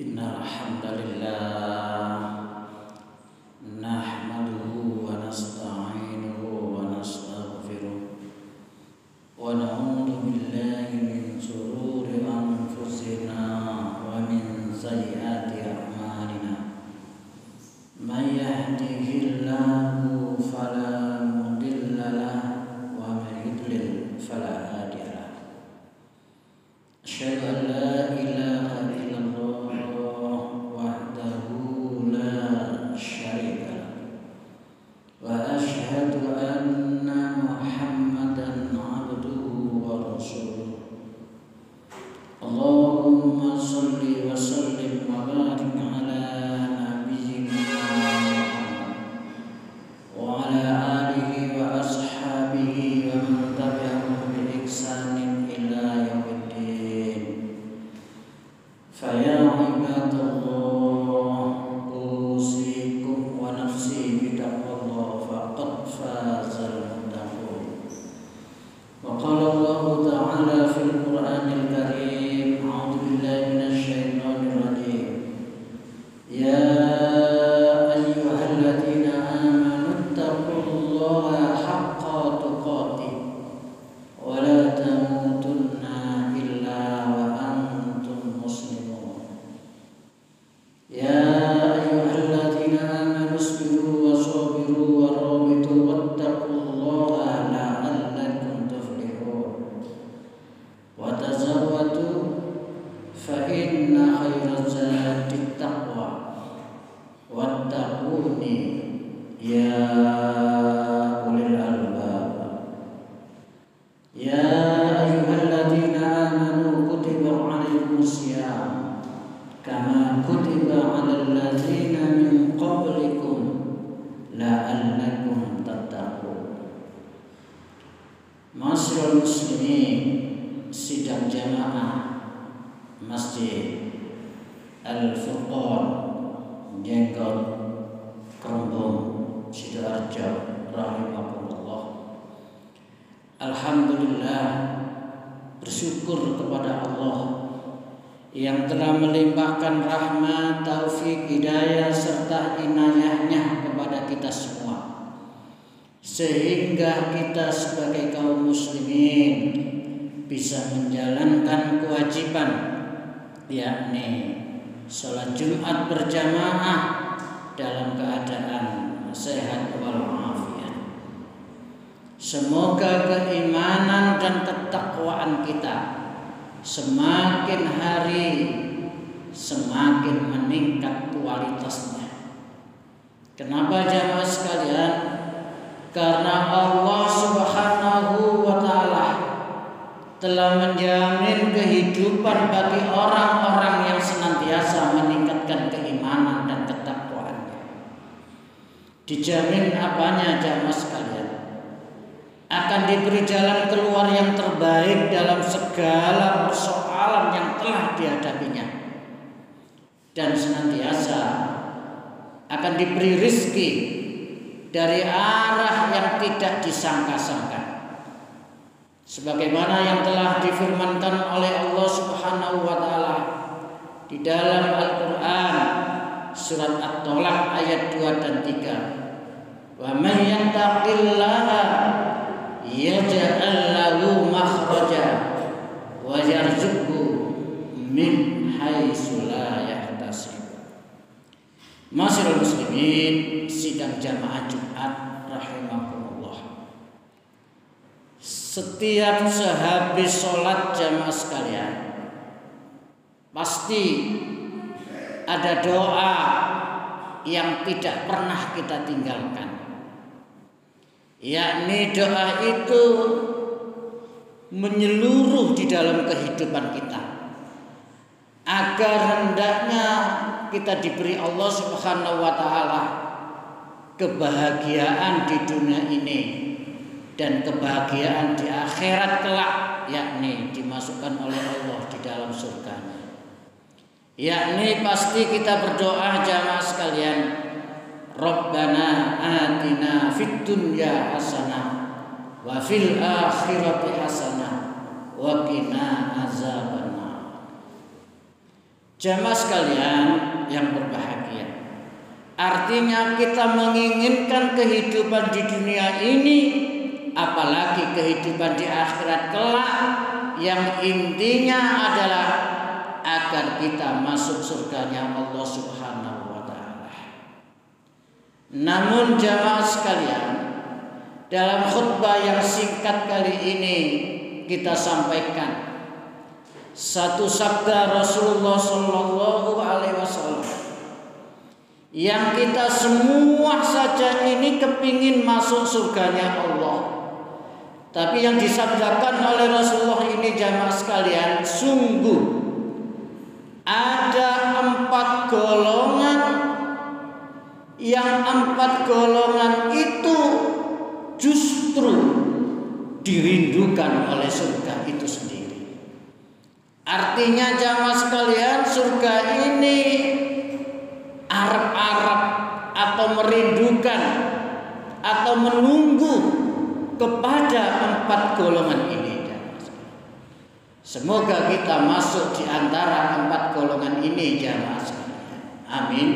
Innal hamdalillah nahmaduhu wa nasta'inuhu wa nastaghfiruh wa na'udzu billahi min shururi anfusina wa min sayyiati a'malina. May yahdihillahu fala mudilla lahu wa may yudlil fala hadiya lahu. Asyhadu an la ilaha Allahumma salli wa sallim wa barik ala nabiyyina Muhammad wa ala alihi wa ashabihi wa man tabi'ahum bi ihsanin ila yaumiddin. Fa ya ibadallah, usikum wa nafsi bi taqwallah faqad fazal muttaqun. Wa qala Allah ta'ala fil Qur'anil Karim, Ma'asyiral muslimin, sidang jamaah Masjid Al-Furqan Jenggot Kerembung Sidoarjo rahimakumullah. Alhamdulillah, bersyukur kepada Allah yang telah melimpahkan rahmat, taufik, hidayah serta inayahnya kepada kita semua, sehingga kita sebagai kaum muslimin bisa menjalankan kewajiban, yakni sholat Jumat berjamaah dalam keadaan sehat walafiat. Semoga keimanan dan ketakwaan kita semakin hari semakin meningkat kualitasnya. Kenapa jamaah sekalian? Karena Allah Subhanahu wa ta'ala telah menjamin kehidupan bagi orang-orang yang senantiasa meningkatkan keimanan dan ketakwaannya. Dijamin apanya jamaah sekalian? Akan diberi jalan keluar yang terbaik dalam segala persoalan yang telah dihadapinya, dan senantiasa akan diberi rizki dari arah yang tidak disangka-sangka, sebagaimana yang telah difirmankan oleh Allah Subhanahu wa ta'ala di dalam Al-Qur'an surat At-Tolak ayat 2 dan 3. Wa may yattaqillaha yaj'al lahu makhraja wa yarzuqhu min haitsu la yahtasib. Ma'asyiral muslimin, sidang jamaah Jumat rahimakumullah. Setiap sehabis sholat jamaah sekalian, pasti ada doa yang tidak pernah kita tinggalkan, yakni doa itu menyeluruh di dalam kehidupan kita, agar hendaknya kita diberi Allah Subhanahu wa ta'ala kebahagiaan di dunia ini dan kebahagiaan di akhirat kelak, yakni dimasukkan oleh Allah di dalam surganya. Yakni pasti kita berdoa jamaah sekalian, Rabbana atina fid dunya hasanah wa fil akhirati hasanah wa qina azabannar. Jamaah sekalian yang berbahagia, artinya kita menginginkan kehidupan di dunia ini, apalagi kehidupan di akhirat kelak, yang intinya adalah agar kita masuk surganya Allah Subhanahu wa ta'ala. Namun jamaah sekalian, dalam khutbah yang singkat kali ini kita sampaikan satu sabda Rasulullah sallallahu alaihi wasallam yang kita semua saja ini kepingin masuk surganya Allah. Tapi yang disabdakan oleh Rasulullah ini jamaah sekalian, sungguh ada 4 golongan, yang 4 golongan itu justru dirindukan oleh surga itu sendiri. Artinya jamaah sekalian, surga ini arep-arep atau merindukan atau menunggu kepada 4 golongan ini. Semoga kita masuk di antara 4 golongan ini jamaah sekalian. Amin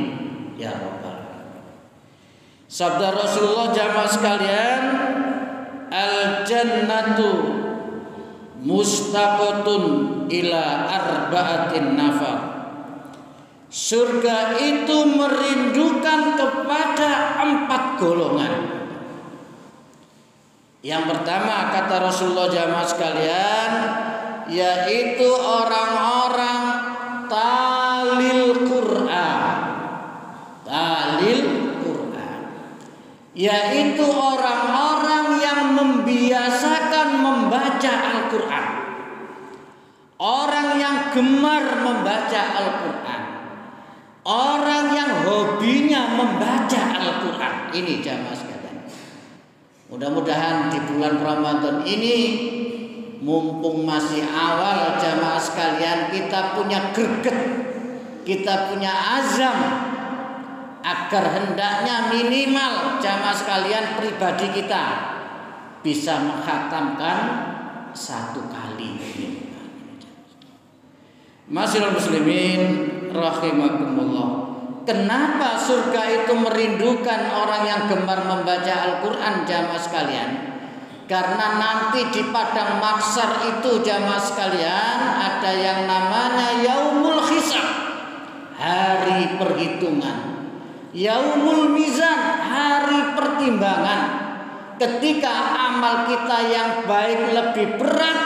ya rabbal alamin. Sabda Rasulullah jamaah sekalian, al jannatu mustaqatun ila arba'atin nafar. Surga itu merindukan kepada 4 golongan. Yang pertama kata Rasulullah jamaah sekalian, yaitu orang-orang talil Quran. Talil Quran, yaitu orang-orang yang membiasakan membaca Al-Quran, orang yang gemar membaca Al-Quran, orang yang hobinya membaca Al-Quran. Ini jamaah sekalian, mudah-mudahan di bulan Ramadan ini, mumpung masih awal jamaah sekalian, kita punya greget, kita punya azam agar hendaknya minimal jamaah sekalian pribadi kita bisa menghatamkan 1 kali. Masyaallah muslimin rahimakumullah. Kenapa surga itu merindukan orang yang gemar membaca Al-Quran jamaah sekalian? Karena nanti di padang mahsyar itu jamaah sekalian ada yang namanya yaumul hisab, hari perhitungan. Yaumul mizan, hari pertimbangan. Ketika amal kita yang baik lebih berat,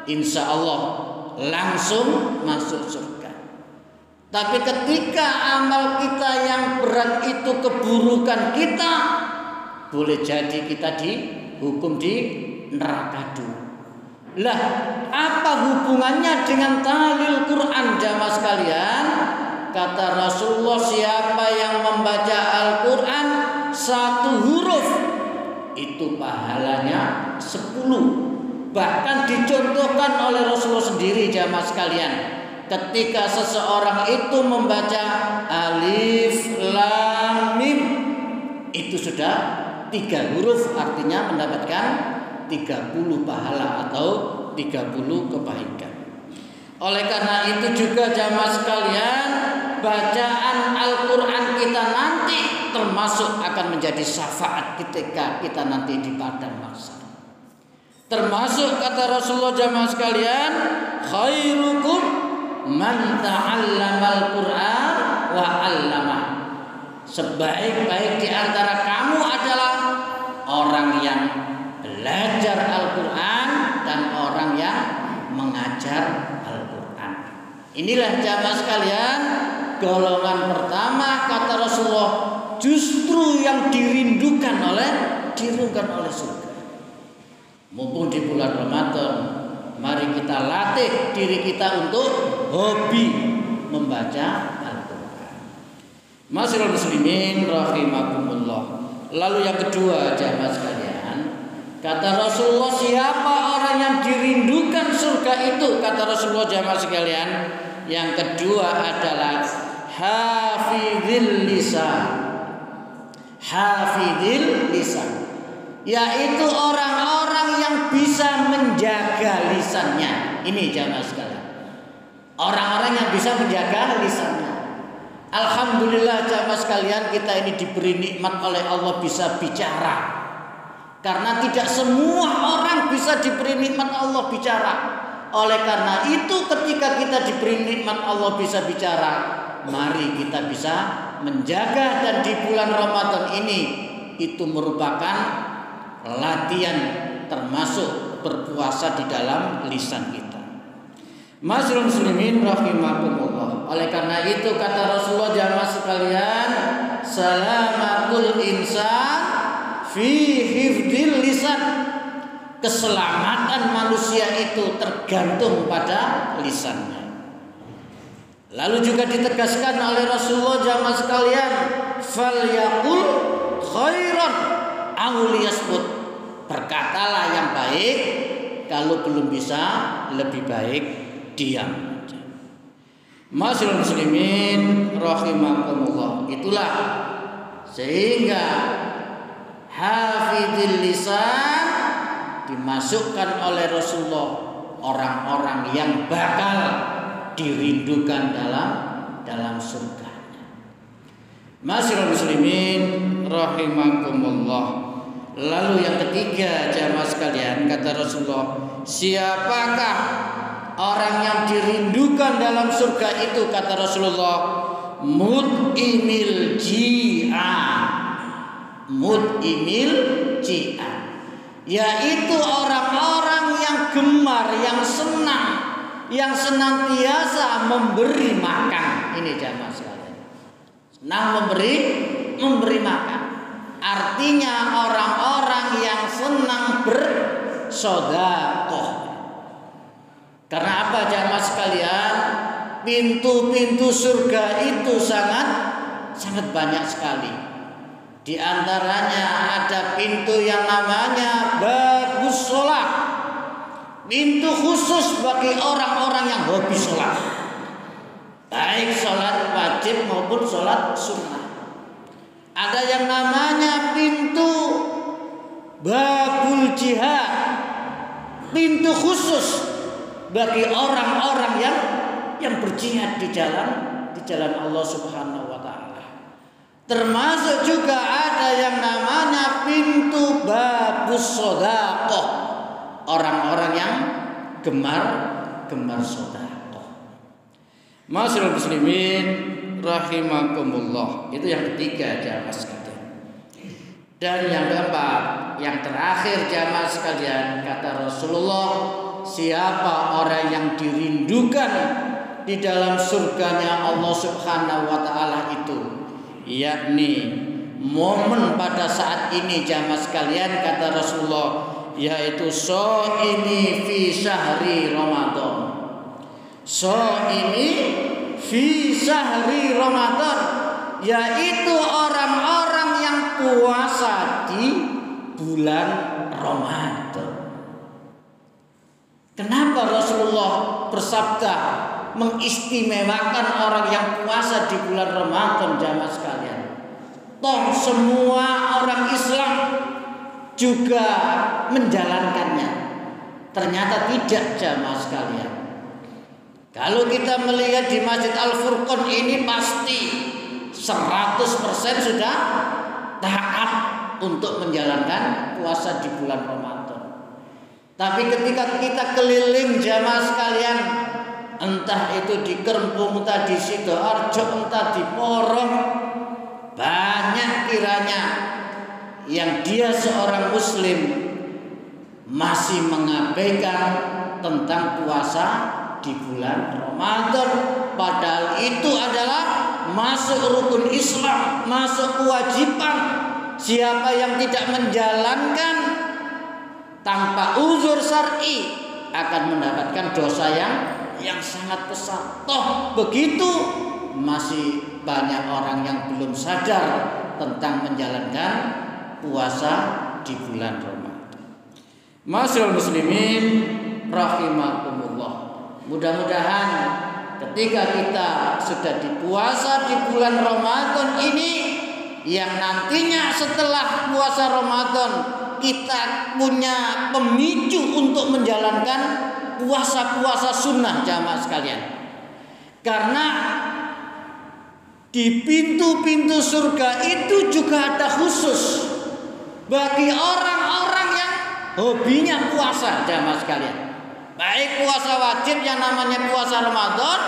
insya Allah langsung masuk surga. Tapi ketika amal kita yang berat itu keburukan kita, boleh jadi kita dihukum di neraka dulu. Lah, apa hubungannya dengan tahlil Quran jamaah sekalian? Kata Rasulullah, siapa yang membaca Al-Quran 1 huruf itu pahalanya 10. Bahkan dicontohkan oleh Rasulullah sendiri jamaah sekalian, ketika seseorang itu membaca alif lam mim, itu sudah 3 huruf, artinya mendapatkan 30 pahala atau 30 kebaikan. Oleh karena itu juga jamaah sekalian, bacaan Al-Quran kita nanti termasuk akan menjadi syafaat ketika kita nanti di padang mahsyar. Termasuk kata Rasulullah jamaah sekalian, khairukum man ta'allamal Qur'an wa 'allamah. Sebaik-baik di antara kamu adalah orang yang belajar Al-Quran dan orang yang mengajar Al-Quran. Inilah jamaah sekalian, golongan pertama kata Rasulullah justru yang dirindukan oleh surga. Mumpung di bulan Ramadan, mari kita latih diri kita untuk hobi membaca Al-Quran. Masyaallah muslimin rahimakumullah. Lalu yang kedua jamaah sekalian, kata Rasulullah, siapa orang yang dirindukan surga itu? Kata Rasulullah jamaah sekalian, yang kedua adalah hafizil lisan. Hafizil lisan, yaitu orang-orang yang bisa menjaga lisannya. Ini jamaah sekalian, Orang-orang yang bisa menjaga lisannya. Alhamdulillah jamaah sekalian, kita ini diberi nikmat oleh Allah bisa bicara. Karena tidak semua orang bisa diberi nikmat Allah bicara. Oleh karena itu ketika kita diberi nikmat Allah bisa bicara, mari kita bisa menjaga. Dan di bulan Ramadan ini itu merupakan latihan, termasuk berpuasa di dalam lisan kita. Masyaallah muslimin rahimakumullah. Oleh karena itu kata Rasulullah jamaah sekalian, salamatul insan fi hifdil lisan. Keselamatan manusia itu tergantung pada lisannya. Lalu juga ditegaskan oleh Rasulullah jamaah sekalian, falyaqul khairan aw liyasmut. Berkatalah yang baik, kalau belum bisa lebih baik diam. Masyaallah muslimin rahimakumullah. Itulah sehingga hafidil lisan dimasukkan oleh Rasulullah orang-orang yang bakal dirindukan dalam surga. Masyaallah muslimin rahimakumullah. Lalu yang ketiga jamaah sekalian, kata Rasulullah, siapakah orang yang dirindukan dalam surga itu? Kata Rasulullah, mut'imil ji'an. Mut'imil ji'an, yaitu orang-orang yang gemar, yang senang, yang senantiasa memberi makan. Ini jamaah sekalian, senang memberi makan. Artinya orang-orang yang senang bersedekah. Karena apa jamaah sekalian? Pintu-pintu surga itu sangat banyak sekali. Di antaranya ada pintu yang namanya babus sholat. Pintu khusus bagi orang-orang yang hobi sholat, baik sholat wajib maupun sholat sunnah. Ada yang namanya pintu babul jihad, pintu khusus bagi orang-orang yang berjihad di jalan Allah Subhanahu wa taala. Termasuk juga ada yang namanya pintu babus shadaqah, orang-orang yang gemar sedekah. Masyaallah muslimin rahimakumullah. Itu yang ketiga jamaah sekalian. Dan yang keempat, yang terakhir jamaah sekalian, kata Rasulullah, siapa orang yang dirindukan di dalam surganya Allah Subhanahu wa taala itu, yakni momen pada saat ini jamaah sekalian, kata Rasulullah, yaitu shaimi fi syahri Ramadan. Shaimi fi syahri Ramadan, yaitu orang-orang yang puasa di bulan Ramadan. Kenapa Rasulullah bersabda mengistimewakan orang yang puasa di bulan Ramadan jamaah sekalian? Toh semua orang Islam juga menjalankannya. Ternyata tidak jamaah sekalian. Kalau kita melihat di Masjid Al-Furqan ini pasti 100% sudah taat untuk menjalankan puasa di bulan Ramadan. Tapi ketika kita keliling jamaah sekalian, entah itu di Kerempung, entah di Sidoarjo, entah di Porong, banyak kiranya yang dia seorang muslim masih mengabaikan tentang puasa di bulan Ramadan, padahal itu adalah masuk rukun Islam, masuk kewajiban. Siapa yang tidak menjalankan tanpa uzur syar'i akan mendapatkan dosa yang sangat besar. Toh begitu masih banyak orang yang belum sadar tentang menjalankan puasa di bulan Ramadan. Masyaallah muslimin rahimakumullah. Mudah-mudahan ketika kita sudah dipuasa di bulan Ramadan ini, yang nantinya setelah puasa Ramadan kita punya pemicu untuk menjalankan puasa-puasa sunnah jamaah sekalian. Karena di pintu-pintu surga itu juga ada khusus bagi orang-orang yang hobinya puasa, jamaah sekalian. Baik puasa wajib yang namanya puasa Ramadan,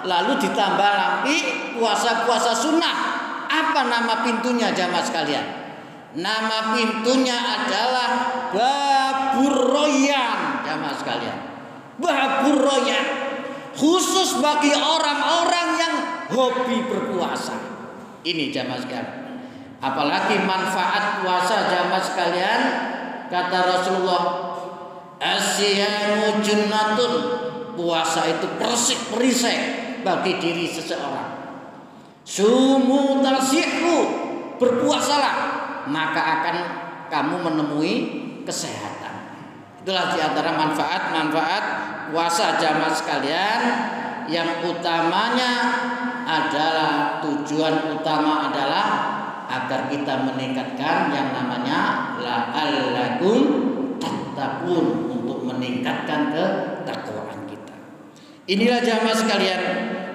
lalu ditambah lagi puasa-puasa sunnah. Apa nama pintunya, jamaah sekalian? Nama pintunya adalah Babur Royan, jamaah sekalian. Babur Royan, khusus bagi orang-orang yang hobi berpuasa. Ini jamaah sekalian. Apalagi manfaat puasa, jamaah sekalian. Kata Rasulullah, asyamu junnatun, puasa itu perisai bagi diri seseorang. Sumu tarsihu, berpuasalah maka akan kamu menemui kesehatan. Itulah diantara manfaat-manfaat puasa, jamaah sekalian. Yang utamanya adalah, tujuan utama adalah agar kita meningkatkan yang namanya la'allakum tattaqun, untuk meningkatkan ketakwaan kita. Inilah jamaah sekalian,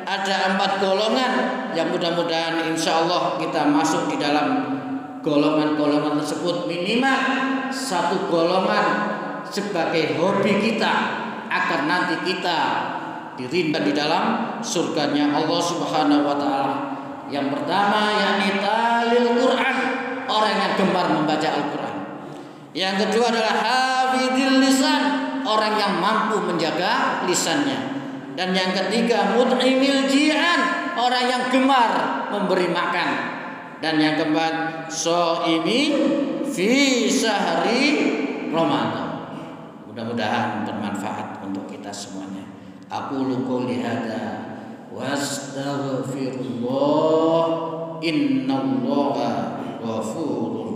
ada 4 golongan yang mudah-mudahan insya Allah kita masuk di dalam golongan-golongan tersebut. Minimal 1 golongan sebagai hobi kita, agar nanti kita dirinda di dalam surganya Allah Subhanahu wa taala. Yang pertama yakni talil Quran, orang yang gemar membaca Al-Quran. Yang kedua adalah hafidhil lisan, orang yang mampu menjaga lisannya. Dan yang ketiga mut'imil ji'an, orang yang gemar memberi makan. Dan yang keempat shaimi fi syahri Ramadan. Mudah-mudahan bermanfaat untuk kita semuanya. Aqulu qouli hadza wastaghfirullah innallaha ghafurur